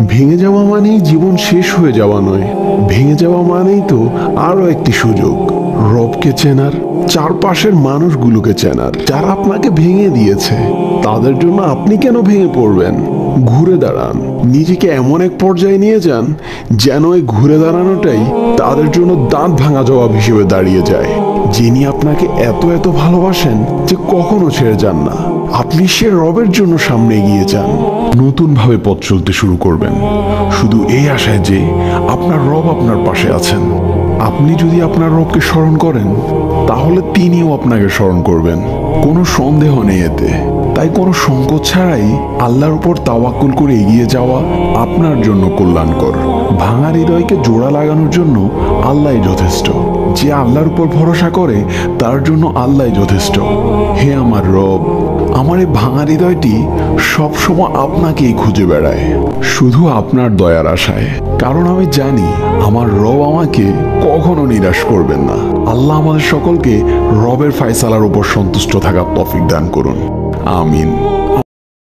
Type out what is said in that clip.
ভেঙে যাওয়া মানেই জীবন শেষ হয়ে যাওয়া নয়, ভেঙে যাওয়া মানেই তো আরো একটি সুযোগ রবকে চেনার, চারপাশের মানুষগুলোকে চেনার যারা আপনাকে ভেঙে দিয়েছে। তাদের জন্য আপনি কেন ভেঙে পড়বেন? ঘুরে দাঁড়ান, নিজেকে এমন এক পর্যায়ে নিয়ে যান যেন এই ঘুরে দাঁড়ানোটাই তাদের জন্য দাঁত ভাঙা জবাব হিসেবে দাঁড়িয়ে যায়। যিনি আপনাকে এত এত ভালোবাসেন যে কখনো ছেড়ে যান না, আপনি সে রবের জন্য সামনে এগিয়ে যান। নতুন ভাবে পথ চলতে শুরু করবেন, শুধু এই আশায় যে আপনার রব আপনার পাশে আছেন। আপনি যদি আপনার রবকে স্মরণ করেন, তাহলে তিনিও আপনাকে স্মরণ করবেন, কোনো সন্দেহ নেই এতে। তাই কোনো সংকোচ ছাড়াই আল্লাহর উপর তাওয়াক্কুল করে এগিয়ে যাওয়া আপনার জন্য কল্যাণকর। ভাঙা হৃদয়কে জোড়া লাগানোর জন্য আল্লাহই যথেষ্ট। যে আল্লাহর উপর ভরসা করে তার জন্য আল্লাহই যথেষ্ট। হে আমার রব, আমার এই ভাঙা হৃদয়টি সবসময় আপনাকেই খুঁজে বেড়ায়, শুধু আপনার দয়ার আশায়। কারণ আমি জানি আমার রব আমাকে কখনো নিরাশ করবেন না। আল্লাহ আমাদের সকলকে রবের ফায়সালার উপর সন্তুষ্ট থাকার তৌফিক দান করুন। আমিন।